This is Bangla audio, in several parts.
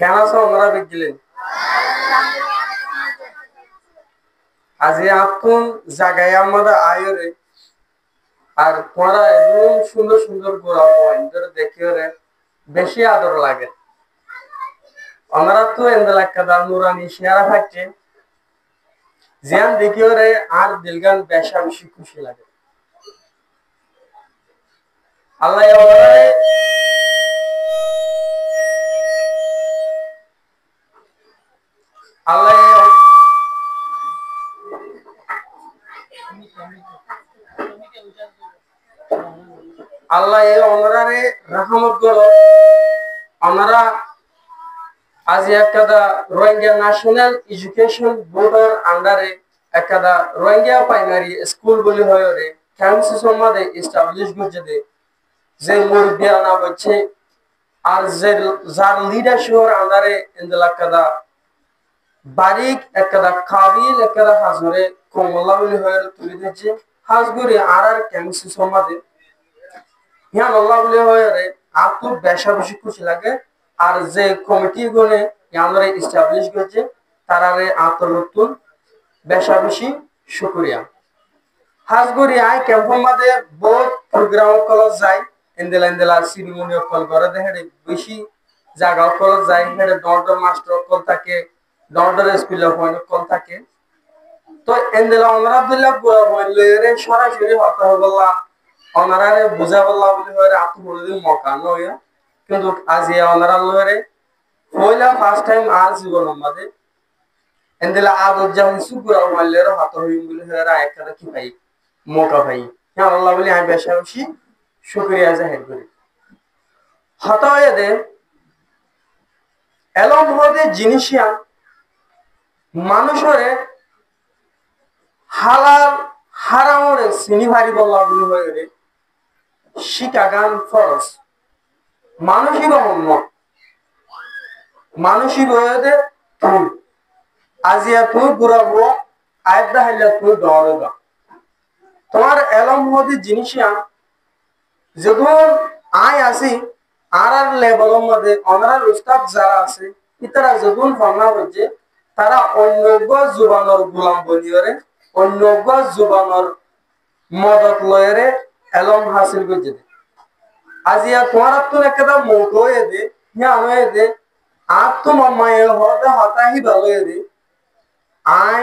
কেন আছো আমরা বিগিলেন আজি আপন জায়গায় আমাদের আয়রে আর তোরা এমন সুন্দর সুন্দর গোড়া পয়েন্ট দেখিও রে বেশি আদর লাগে আমরা তো এন্দালাক্কা দাল নুরানি শেয়ারা থাকছে জিয়ান দেখিও রে আর দিলগান বেশা বেশি খুশি লাগে আল্লাহ আমারে আল্লাহ আল্লাহ এই অনরারে রহমত করো আমরা আজ একটা রোহিঙ্গা ন্যাশনাল এডুকেশন বোর্ডের আন্ডারে একটা রোহিঙ্গা প্রাইমারি স্কুল বলি হয় রে ক্যাম্পাস সম্বন্ধে এস্টাবলিশ করছে যে মুরব্বিয়া না হচ্ছে আর যে যার লিডারশিপের আন্ডারে ইন্দলাকাদা বারিক একটা কাবিল একটা হাজরে কমলা বলি হয় তুলে দিচ্ছে হাজগুড়ি আর ক্যাম্পাস সম্বন্ধে হ্যাঁ আল্লাহ বলে হয় রে আর খুব বেশা বেশি খুশি লাগে আর যে কমিটি গুনে আমরা এস্টাবলিশ করছে তারারে আত্মনতুন বেশা বেশি শুকরিয়া হাজগুড়ি আয় ক্যাম্পের মধ্যে বহুত প্রোগ্রাম কল যায় ইন্দেলা সিরিমনি কল করে দেখে বেশি জায়গা কল যায় হেডে ডর মাস্টার কল থাকে ডর স্কুল কল থাকে তো ইন্দেলা আমরা আব্দুল্লাহ রে সরাসরি হতে হবল্লা অনারারে বুঝা বললা বলি হয় আত্মপরিদিন মকা নয় কিন্তু আজ অনারা লহরে পয়লা ফার্স্ট টাইম আজ জীবন আমাদের এন্দেলা আদর যখন সুগুরা মারলের হাত হইম বলি হয় একটা কি ভাই মকা ভাই হ্যাঁ আল্লাহ বলি আমি বেশি বেশি শুকরিয়া জাহির করি হতা হয়ে দে এলম হতে জিনিসিয়া মানুষরে হালাল হারামরে চিনি ভারি বললা বলি হয় রে শিকাগান ফরস মানসিক অন্য মানসিক হয়ে তুই আজিয়া তুই ঘুরাবো আয়দা হাইলা তুই দৌড়া তোমার এলম হতে জিনিসিয়া যখন আয় আসি আর লেভেলের মধ্যে অনার উস্তাদ যারা আছে ইতারা যখন ভাবনা হচ্ছে তারা অন্য জুবানোর গোলাম বলিয়রে অন্য জুবানোর মদত লয়েরে এলম হাসিল করছে আজিয়া তোমার তো একটা মৌত হয়ে দে হ্যাঁ হয়ে দে আর তো মামায়ে হতে হতাহি ভালো হয়ে দে আই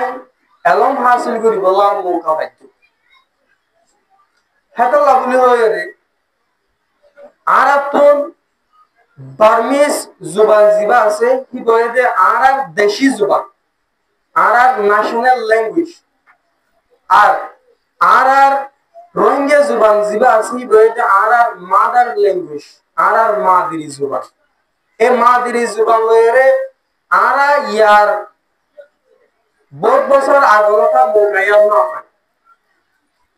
এলম হাসিল করি বললাম মৌকা পাইতো হেতা লাভলি হয়ে রে আর আপন বার্মিস জুবান জিবা আছে কি বলে দে আর দেশি জুবান আর ন্যাশনাল ল্যাঙ্গুয়েজ আর রোহিঙ্গা জুবান জিবা আছে কি বলে দে আর মাদার ল্যাঙ্গুয়েজ আর মাদিরি জুবান এ মাদিরি জুবান লয়ে আর ইয়ার বহুত বছর আগলতা মোকাইয়া না হয়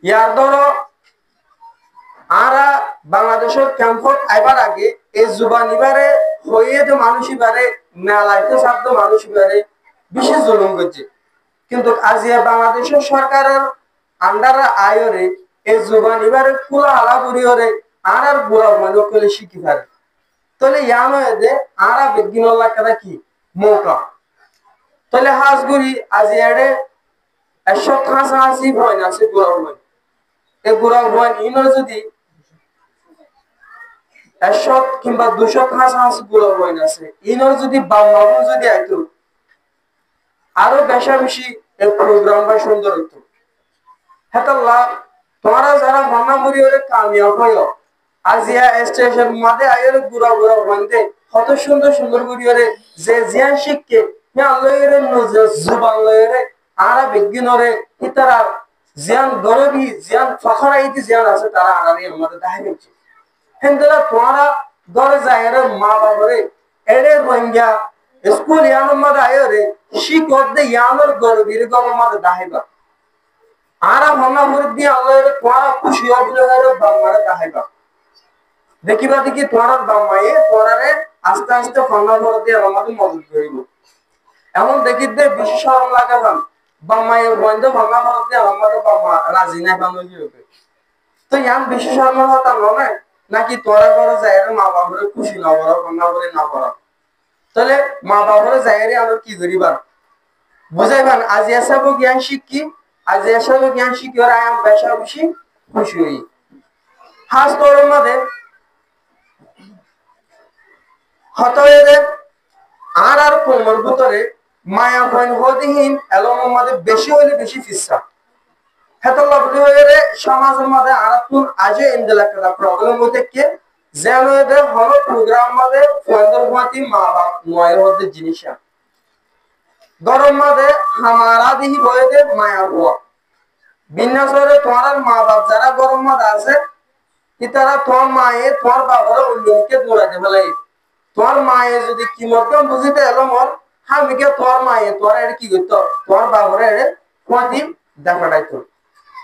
ইয়ার ধরো আরা বাংলাদেশের ক্যাম্পত আইবার আগে এই জুবান ইবারে হইয়ে তো মানুষ ইবারে মেলাইতে শব্দ মানুষ ইবারে বিশেষ জুলুম করছে কিন্তু আজিয়া বাংলাদেশের সরকারের আন্ডারে আয়রে এই জুবান ইবারে খোলা আলা করিওরে আর বুড়া মানুষ কলে শিখি পারে তাহলে ইয়ানো এদে আরা বিজ্ঞানলা কথা কি মৌকা তাহলে হাজগুড়ি আজিয়ারে 185 পয়েন্ট আছে গুড়া হয় এই গুড়া হয় ইনো যদি 100 কিংবা 285 গুলো বইন আছে ইনোর যদি বাংলাও যদি আইতো আরো বেশা বেশি এই প্রোগ্রামটা সুন্দর হতো হেতাল্লা তোমরা যারা মামামুরি ওরে কামিয়াব হইও আজিয়া স্টেশন মাঝে আইরে গুড়া গুড়া বন্ধে কত সুন্দর সুন্দর গুড়িওরে যে জিয়ান শিখকে হে আল্লাহরে নজর জুবান লয়রে আরা বিজ্ঞানরে ইতারা জিয়ান গরবি জিয়ান ফখরাইতি জিয়ান আছে তারা আরারে আমাদের দেখাইছে হেন্দরা তোমরা দরে যায়রে মা বাবারে এরে রোহিঙ্গা স্কুল ইয়ানোর মধ্যে আয়রে শিকর দে ইয়ানোর গরবির গরম মধ্যে দাহিবা আরা মামা মুরব্বি আল্লাহরে তোমরা খুশি হবলে হরে বাংলারে দাহিবা দেখিবা দেখি তোমরা বামায়ে তোরারে আস্তে আস্তে ফান্না করে দিয়ে আমাদের মদত করিব এমন দেখিতে বিশেষ শরম লাগাবাম বামায়ে বন্ধ ফান্না করে দিয়ে আমাদের বাবা রাজি নাই বানলি হবে তো ইয়ান বিশেষ শরম হতা নয় নাকি তোরা করে যায় মা বাবার খুশি না বড় না বড় তাহলে মা বাবার জায়গায় আমরা কি করিবার বুঝাইবান আজ এসব জ্ঞান শিক্ষি আজ এসব জ্ঞান শিক্ষি ওরা আম বেশা খুশি খুশি হই হাস তোর মধ্যে হতয়ে আর কোমর ভিতরে মায়া হইন হদিহীন এলম মধ্যে বেশি হইলে বেশি ফিসা হেতল্লাহ বলি হয়ে সমাজের মধ্যে আরাতুন আজে ইন্দেলা একটা প্রবলেম হতে কে যেন এদের হলো প্রোগ্রাম মধ্যে ফন্দরমাতি মা বাপ নয়ের মধ্যে জিনিস গরম মধ্যে হামারা দিহি বয়ে দে মায়া হুয়া বিন্যাসরে তোমার মা বাপ যারা গরম মধ্যে আছে তারা তোমার মায়ে তোমার বাবার অন্যকে দৌড়াতে ফেলে তোমার মায়ে যদি কি মতন বুঝিতে এলো মন হামিকে তোমার মায়ে তোর এর কি করতো তোমার বাবার এর কোনদিন দেখাটাইতো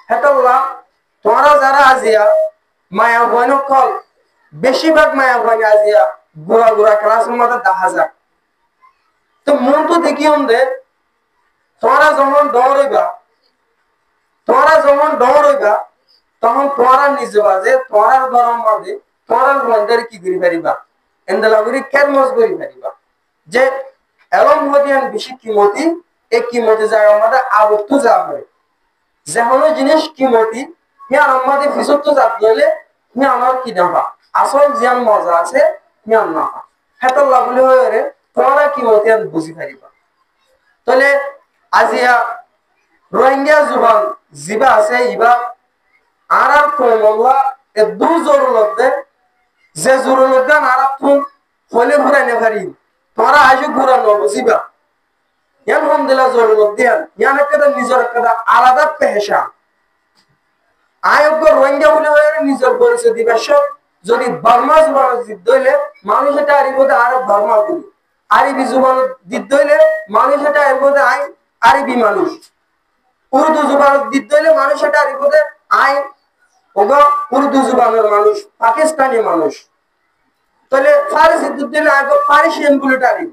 হেতল্লাহ তোমরা যারা আজিয়া মায়া বইন কল বেশিরভাগ মায়া বইন আজিয়া গুড়া গুড়া ক্লাসের মধ্যে দেখা যায় তো মন তো দেখি দে তোমরা যখন দৌড়ইবা তখন তোমরা নিজে বাজে তোমরা গরম মাঝে তোমরা মন্দের কি করি পারিবা এন্দালাগুড়ি কেরমস করি পারিবা যে এলম হদিয়ান বেশি কিমতি এই কিমতি জায়গা আমাদের আবদ্ধ যা হয় যেমন জিনিস কিমতি হিয়ার আমাদের ফিসত্ব জাত গেলে হিয়া আমার কি নাফা আসল জিয়ান মজা আছে হিয়ান নাফা হেতল্লাহ বলে হয়ে রে তোমরা কিমতি আর বুঝি পারিবা তাহলে আজিয়া রোহিঙ্গা জুবান জিবা আছে ইবা আর কোমল্লা এ দু জরুরত দে যে জরুরত দেন আর তুম হলে ঘুরাই নে পারি তোমরা আজু ঘুরা ন বুঝিবা ইয়ান হামদুলিল্লাহ জরুরত দেন ইয়ান একটা নিজের একটা আলাদা পেশা আয়োগ্য রোহিঙ্গা বলে হয়ে নিজের পরিচয় দিবে সব যদি বার্মা জুবান জিদ হইলে মানুষ এটা আরিবতে আর বার্মা বলি আরবি জুবান জিদ হইলে মানুষ এটা আরিবতে আই আরবি মানুষ উর্দু জুবান জিদ হইলে মানুষ এটা আরিবতে আই ওগো উর্দু জুবানের মানুষ পাকিস্তানি মানুষ তাহলে ফারসি জিদ হইলে আগে পার্সিয়ান বলে আরিব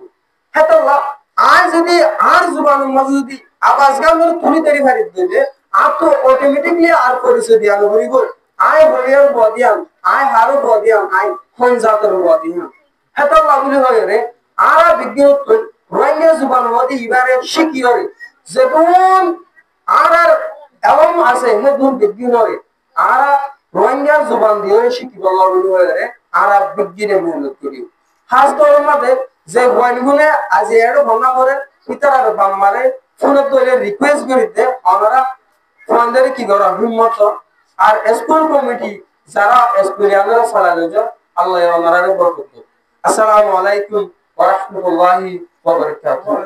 হেতল্লাহ আর যদি আর জুবানের মাঝে যদি আবাস গামের তুলি তৈরি ফারিদ দিবে আর তো অটোমেটিকলি আর পরিচয় দিয়া হইব আয় বলিয়ার বদিয়ান আয় হারো বদিয়ান আয় কোন জাতের বদিয়ান হেতল্লাহ বলি হয় রে আর বিজ্ঞান রোহিঙ্গা জুবান মধ্যে ইবারে শিখি হয় যেমন আর এলম আছে হে দূর বিজ্ঞান হয় আর রোহিঙ্গা জুবান দিয়ে শিখি বলা বলি হয় রে আর বিজ্ঞানের মেহনত করি হাস তোর মধ্যে যে ওয়ানগুনে আজ এর ভাঙা করে পিতার বাংমারে ফোনে তোলে রিকোয়েস্ট করিতে আমরা ফোনদের কি করা হিম্মত আর স্কুল কমিটি যারা স্কুলিয়ানরা চালালো যে আল্লাহ ওনারে বরকত আসসালামু আলাইকুম ওয়া রাহমাতুল্লাহি ওয়া বারাকাতুহু